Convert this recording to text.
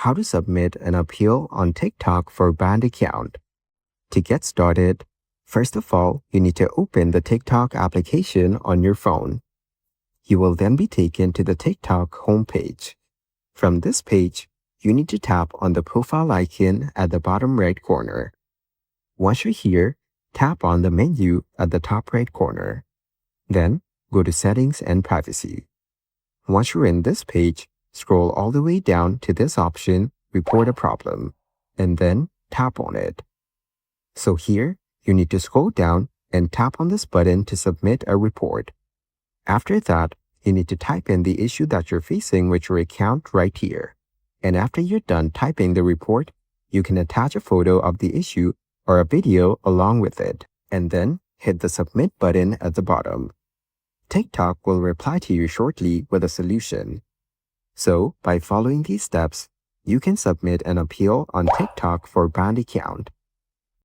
How to submit an appeal on TikTok for banned account. To get started, first of all, you need to open the TikTok application on your phone. You will then be taken to the TikTok homepage. From this page, you need to tap on the profile icon at the bottom right corner. Once you're here, tap on the menu at the top right corner. Then, go to Settings and Privacy. Once you're in this page, scroll all the way down to this option, Report a Problem, and then tap on it. So here, you need to scroll down and tap on this button to submit a report. After that, you need to type in the issue that you're facing with your account right here. And after you're done typing the report, you can attach a photo of the issue or a video along with it, and then hit the Submit button at the bottom. TikTok will reply to you shortly with a solution. So, by following these steps, you can submit an appeal on TikTok for banned account.